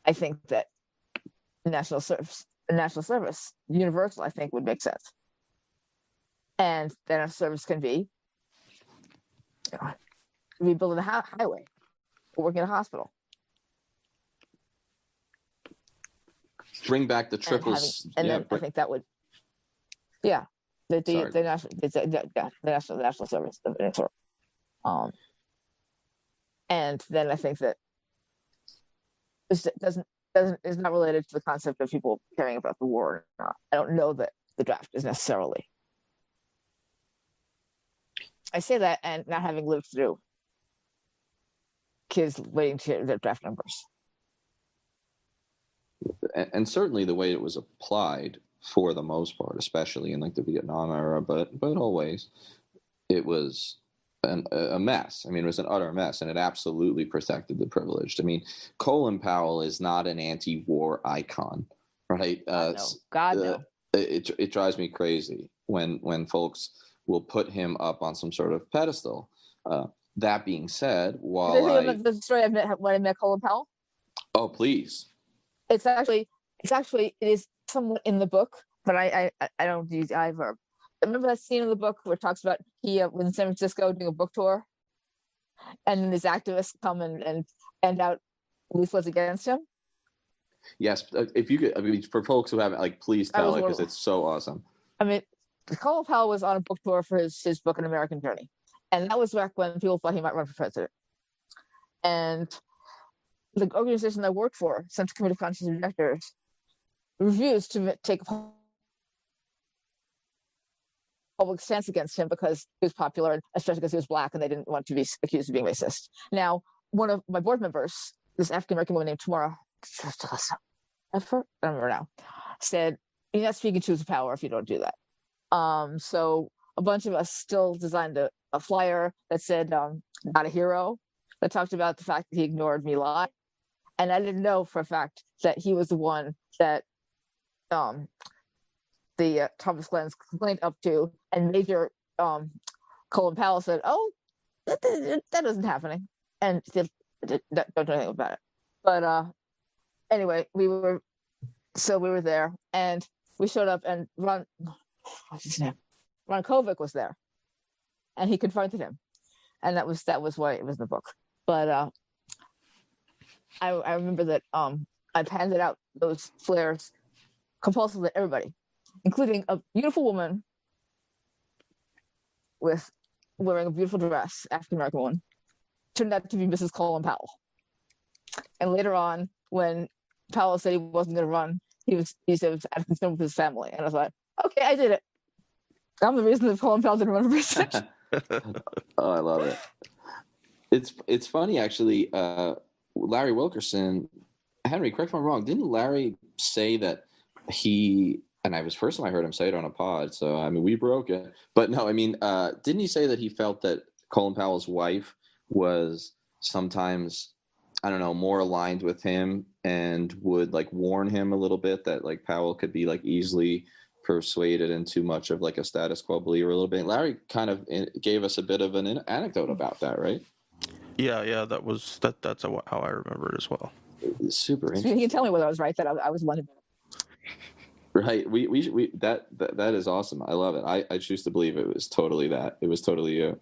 I think that national service, universal, I think would make sense. And then a service can be rebuilding a highway or working in a hospital. Bring back the triples. I think that would, the national service. And then I think that this is not related to the concept of people caring about the war. I don't know that the draft is necessarily. I say that and not having lived through kids waiting to hear their draft numbers. And certainly the way it was applied for the most part, especially in like the Vietnam era, but always, it was a mess. I mean, it was an utter mess, and it absolutely protected the privileged. I mean, Colin Powell is not an anti-war icon, right? God no. It drives me crazy when folks will put him up on some sort of pedestal. That being said, the story when I met Colin Powell. Oh, please. It is somewhat in the book, but I don't use the I verb. Remember that scene in the book where it talks about he was in San Francisco doing a book tour, and these activists come and hand out leaflets against him? Yes, if you could, I mean, for folks who haven't, like, please tell it, because it's so awesome. I mean, Colin Powell was on a book tour for his book, An American Journey, and that was back when people thought he might run for president. And the organization I worked for, Central Committee of Conscientious Objectors, refused to take a public stance against him because he was popular, and especially because he was Black, and they didn't want to be accused of being racist. Now, one of my board members, this African-American woman named Tamara, I don't remember now, said, "You're not speaking truth to power if you don't do that." So a bunch of us still designed a flyer that said, "Not a hero," that talked about the fact that he ignored me lie. And I didn't know for a fact that he was the one that the Thomas Glenn's complaint up to, and Major Colin Powell said, "Oh, that isn't happening," and don't do anything about it. But anyway, we were there, and we showed up, and Ron Kovic was there, and he confronted him, and that was why it was in the book. But I remember that I've handed out those flares compulsively to everybody, including a beautiful woman wearing a beautiful dress, African-American woman, turned out to be Mrs. Colin Powell. And later on, when Powell said he wasn't going to run, he said it was out of concern with his family. And I was like, okay, I did it. I'm the reason that Colin Powell didn't run for president. Oh, I love it. It's funny, actually. Larry Wilkerson, Henry, correct me if I'm wrong, didn't Larry say that and I was first time I heard him say it on a pod, so I mean, we broke it. But no, I mean, didn't he say that he felt that Colin Powell's wife was sometimes, I don't know, more aligned with him and would like warn him a little bit that like Powell could be like easily persuaded into much of like a status quo believer a little bit? Larry kind of gave us a bit of an anecdote about that, right? Yeah, that's how I remember it as well. It's super interesting. You can tell me whether I was right, that I was one. Right. We that is awesome. I love it. I choose to believe it was totally that. It was totally you.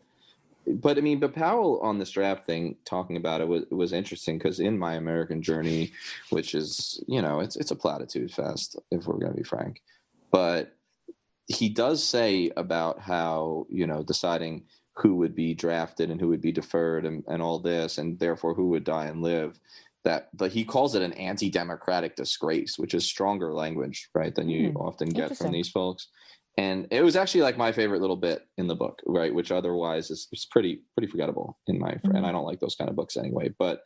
But I mean, but Powell on this draft thing, talking about it was interesting, because in My American Journey, which is, you know, it's a platitude fest, if we're going to be frank, but he does say about how, you know, deciding who would be drafted and who would be deferred and all this, and therefore who would die and live, but he calls it an anti-democratic disgrace, which is stronger language, right, than you often get from these folks. And it was actually like my favorite little bit in the book, right, which otherwise is pretty forgettable and I don't like those kind of books anyway. But,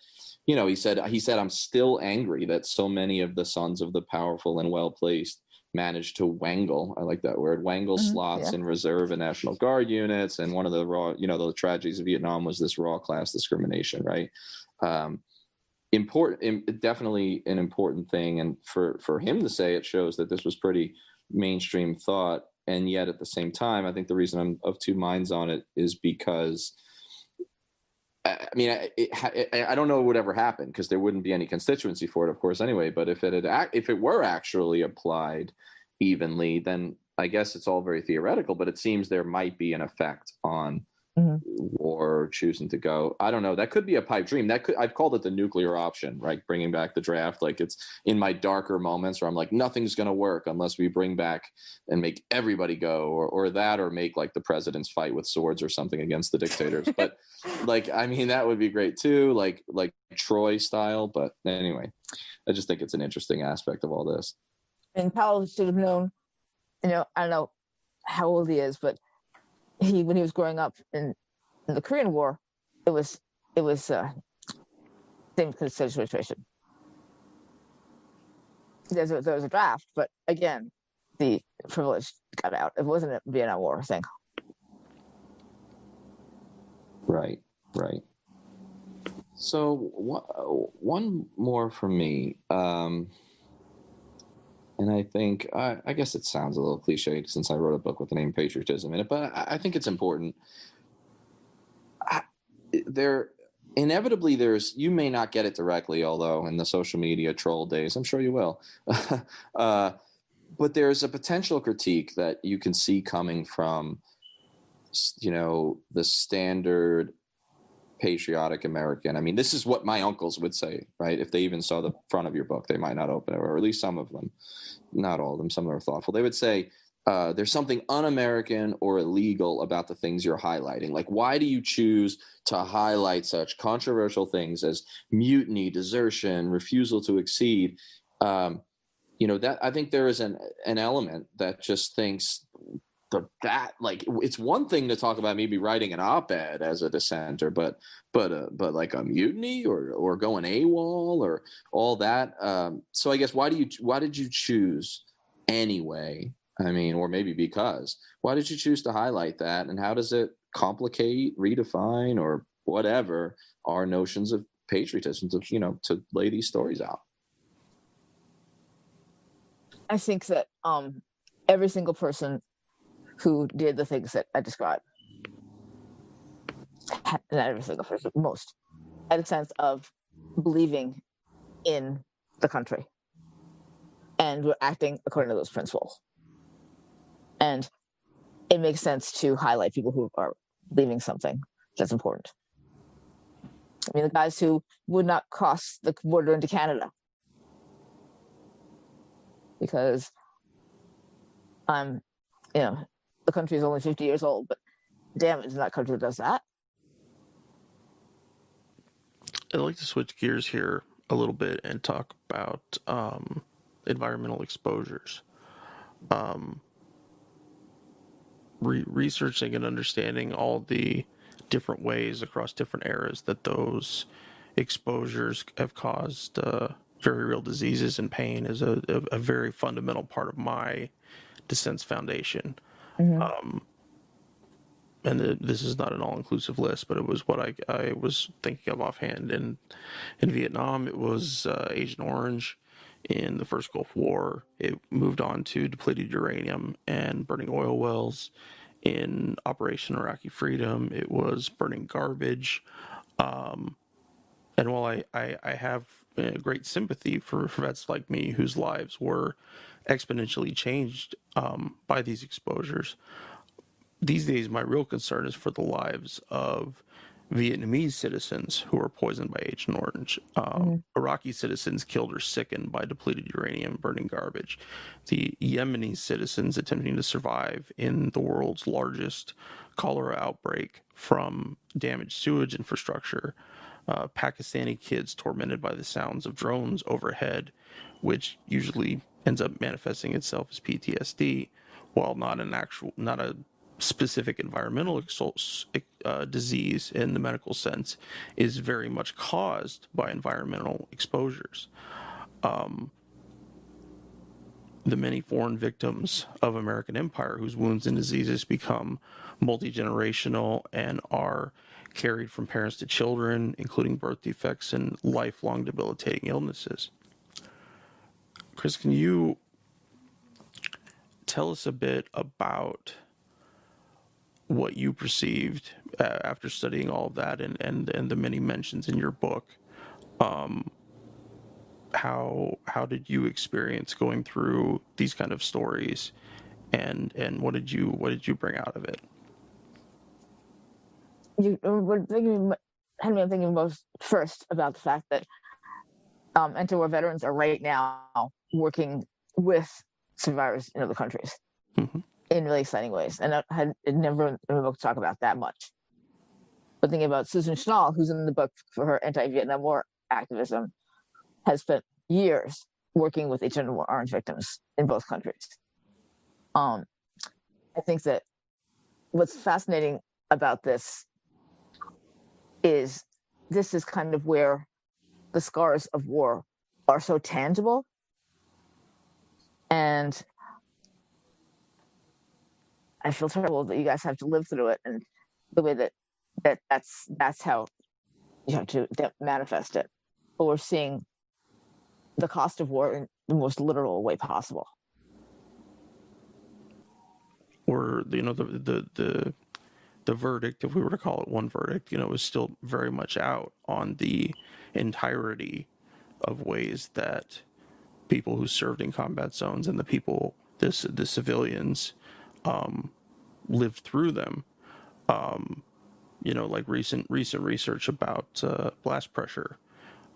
you know, he said, "I'm still angry that so many of the sons of the powerful and well-placed managed to wangle," I like that word, slots in reserve and National Guard units. And one of the the tragedies of Vietnam was this raw class discrimination, right? Definitely an important thing. And for him to say, it shows that this was pretty mainstream thought. and yet at the same time, I think the reason I'm of two minds on it is because, I mean, I don't know what would ever happen, because there wouldn't be any constituency for it, of course, anyway. But if it were actually applied evenly, then I guess it's all very theoretical. But it seems there might be an effect on war choosing to go. I don't know. That could be a pipe dream. I've called it the nuclear option, right? Bringing back the draft. Like, it's in my darker moments where I'm like, nothing's going to work unless we bring back and make everybody go, or make like the presidents fight with swords or something against the dictators. But like, I mean, that would be great too, like Troy style. But anyway, I just think it's an interesting aspect of all this. And Powell should have known, I don't know how old he is, but when he was growing up in the Korean War, it was same situation. There was a draft, but again, the privilege got out. It wasn't a Vietnam War thing. Right. So one more from me. And I think, I guess it sounds a little cliche since I wrote a book with the name Patriotism in it, but I think it's important. Inevitably, you may not get it directly, although in the social media troll days, I'm sure you will. But there's a potential critique that you can see coming from, the standard patriotic American. I mean, this is what my uncles would say, right? If they even saw the front of your book, they might not open it, or at least some of them, not all of them. Some of them are thoughtful. They would say, there's something un-American or illegal about the things you're highlighting. Like, why do you choose to highlight such controversial things as mutiny, desertion, refusal to accede? That I think there is an element that just thinks that like, it's one thing to talk about maybe writing an op-ed as a dissenter, but like a mutiny or going AWOL or all that. So I guess why did you choose anyway? I mean, or maybe because, why did you choose to highlight that, and how does it complicate, redefine, or whatever our notions of patriotism to lay these stories out? I think that every single person who did the things that I described, not every single person, most, had a sense of believing in the country and were acting according to those principles. And it makes sense to highlight people who are believing something that's important. I mean, the guys who would not cross the border into Canada because the country is only 50 years old, but damn, it's not a country that does that. I'd like to switch gears here a little bit and talk about environmental exposures. Researching and understanding all the different ways across different eras that those exposures have caused very real diseases and pain is a very fundamental part of my dissent's foundation. And this is not an all-inclusive list, but it was what I was thinking of offhand. In Vietnam, it was Agent Orange. In the first Gulf War, it moved on to depleted uranium and burning oil wells. In Operation Iraqi Freedom, it was burning garbage. And while I have great sympathy for vets like me whose lives were exponentially changed by these exposures, these days my real concern is for the lives of Vietnamese citizens who were poisoned by Agent Orange, Iraqi citizens killed or sickened by depleted uranium, burning garbage, the Yemeni citizens attempting to survive in the world's largest cholera outbreak from damaged sewage infrastructure, Pakistani kids tormented by the sounds of drones overhead, which usually ends up manifesting itself as PTSD, while not a specific environmental disease in the medical sense, is very much caused by environmental exposures. The many foreign victims of American empire whose wounds and diseases become multi-generational and are carried from parents to children, including birth defects and lifelong debilitating illnesses. Chris, can you tell us a bit about what you perceived after studying all of that and the many mentions in your book. How did you experience going through these kind of stories, and what did you bring out of it? I'm thinking most first about the fact that anti-war veterans are right now working with survivors in other countries in really exciting ways, and I had never in the book talk about that much. But thinking about Susan Schnall, who's in the book for her anti-Vietnam War activism, has spent years working with Agent Orange victims in both countries. I think that what's fascinating about this is kind of where the scars of war are so tangible, and I feel terrible that you guys have to live through it, and the way that's how you have to manifest it. But we're seeing the cost of war in the most literal way possible. Or the verdict, if we were to call it one verdict, is still very much out on the entirety of ways that people who served in combat zones and the civilians lived through them. Like recent research about blast pressure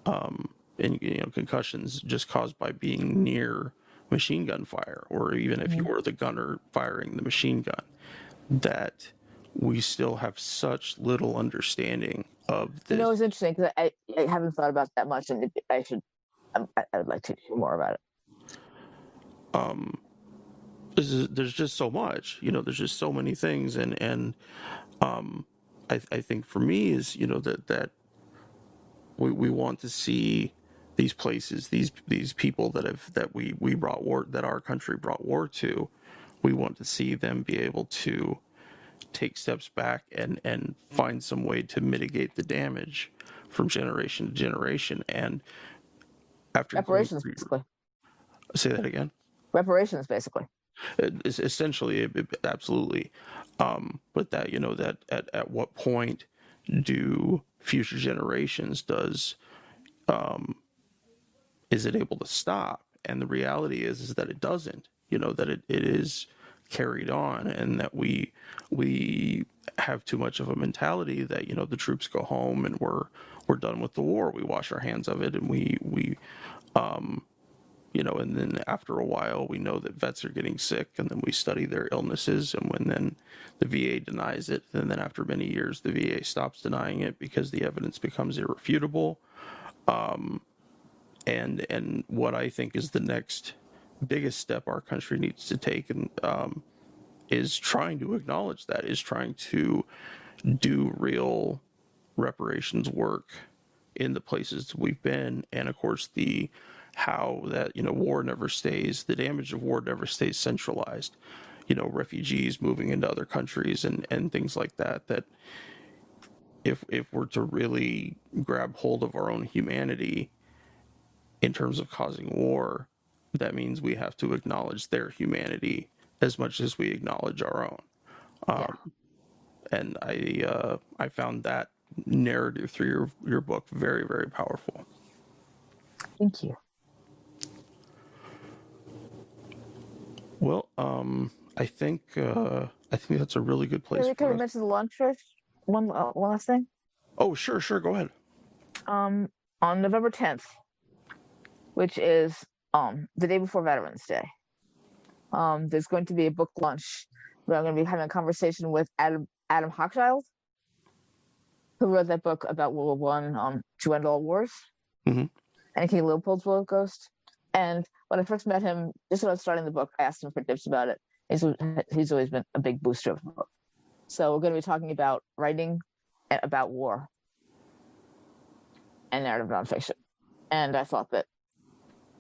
and concussions just caused by being near machine gun fire, or even if you were the gunner firing the machine gun, that we still have such little understanding of this. It's interesting because I haven't thought about that much, and I would like to hear more about it. There's just so much, there's just so many things, and I think for me is that we want to see these places, these people that we brought war, that our country brought war to. We want to see them be able to take steps back and find some way to mitigate the damage from generation to generation. And after reparations, basically. Say that again. Reparations, basically. Essentially, absolutely. But that that at what point do future generations is it able to stop? And the reality is that it doesn't. That it is carried on, and that we have too much of a mentality that the troops go home and we're done with the war. We wash our hands of it, and we and then after a while we know that vets are getting sick, and then we study their illnesses, and when then the VA denies it, and then after many years the VA stops denying it because the evidence becomes irrefutable. And what I think is the next biggest step our country needs to take, and is trying to acknowledge that, is trying to do real reparations work in the places we've been. And of course, how that war never stays, the damage of war never stays centralized. Refugees moving into other countries and things like that. That if we're to really grab hold of our own humanity in terms of causing war, that means we have to acknowledge their humanity as much as we acknowledge our own. And I found that narrative through your book very, very powerful. Thank you. Well, I think that's a really good place. Can we mention the launch first? One last thing. Oh, sure, go ahead. On November 10th, which is the day before Veterans Day, there's going to be a book launch where I'm going to be having a conversation with Adam Hochschild, who wrote that book about World War I, To End All Wars, and King Leopold's Ghost. And when I first met him, just when I was starting the book, I asked him for tips about it. He's always been a big booster of the book. So we're going to be talking about writing about war and narrative nonfiction. And I thought that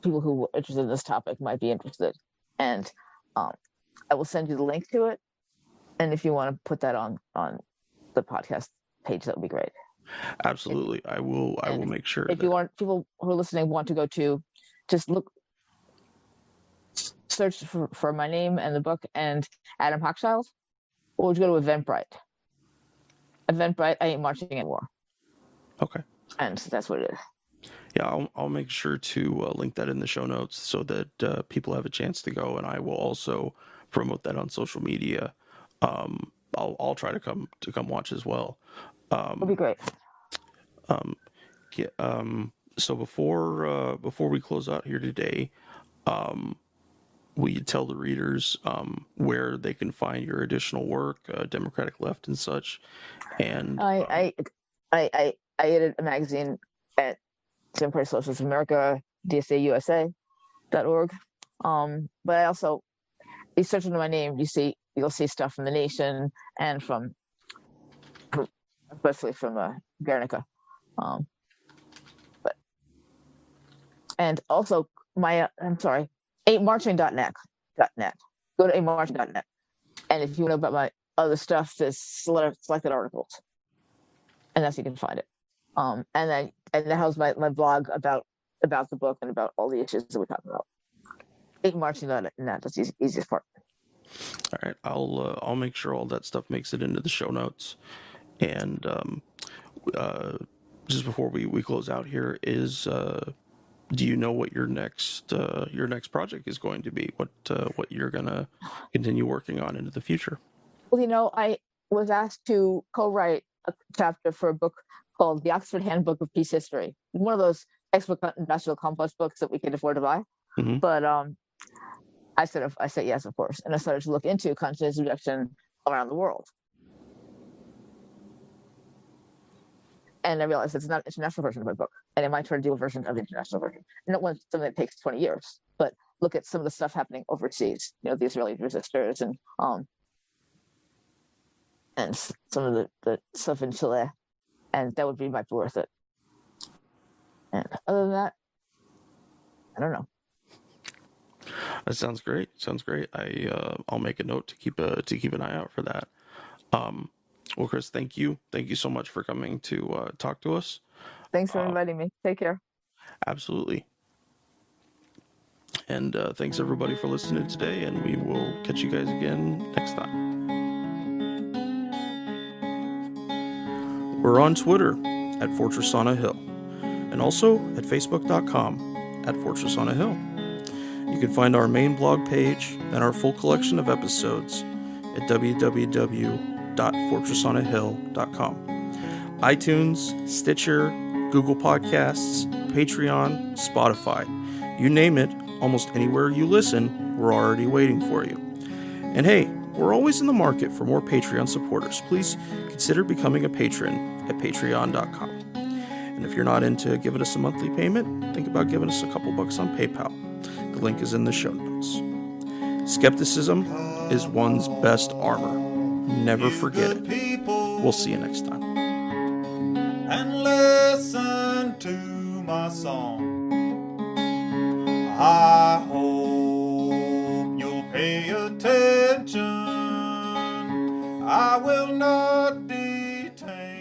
people who were interested in this topic might be interested. And I will send you the link to it. And if you want to put that on the podcast page, that would be great. Absolutely. I will make sure. If you want, people who are listening want to go to, just search for my name and the book and Adam Hochschild, or would you go to Eventbrite? Eventbrite, I ain't marching anymore. Okay. And that's what it is. Yeah, I'll make sure to link that in the show notes so that people have a chance to go, and I will also promote that on social media. I'll try to come watch as well. It'll be great. So before we close out here today, will you tell the readers where they can find your additional work, Democratic Left and such? And I edit a magazine at Democratic Socialist America, DSAUSA.org. But I also, you search under my name, you'll see stuff from The Nation and especially from Guernica. And also ain'tmarching.net. Go to ain'tmarching.net. And if you want to know about my other stuff, there's selected articles. And that's, you can find it. And that has my blog about the book and about all the issues that we're talking about. Ain'tmarching.net, that's the easiest part. All right, I'll make sure all that stuff makes it into the show notes. And just before we close out here, do you know what your next project is going to be? What you're gonna continue working on into the future? Well, I was asked to co-write a chapter for a book called The Oxford Handbook of Peace History. One of those textbook industrial complex books that we can afford to buy. Mm-hmm. But I said yes, of course, and I started to look into conscientious objection around the world. And I realized it's not an international version of my book, and I might try to do a version of the international version. Not one something that takes 20 years, but look at some of the stuff happening overseas. The Israeli resistors and some of the stuff in Chile, and that would be might be worth it. And other than that, I don't know. That sounds great. I'll make a note to keep an eye out for that. Well, Chris, thank you so much for coming to talk to us. Thanks for inviting me. Take care. Absolutely. And thanks everybody for listening today, and we will catch you guys again next time. We're on Twitter at Fortress on a Hill, and also at Facebook.com at Fortress on a Hill. You can find our main blog page and our full collection of episodes at www.fortressonahill.com. iTunes, Stitcher, Google Podcasts, Patreon, Spotify. You name it, almost anywhere you listen, we're already waiting for you. And hey, we're always in the market for more Patreon supporters. Please consider becoming a patron at patreon.com. And if you're not into giving us a monthly payment, think about giving us a couple bucks on PayPal. The link is in the show notes. Skepticism is one's best armor. Never forget it. We'll see you next time. And listen to my song. I hope you'll pay attention. I will not detain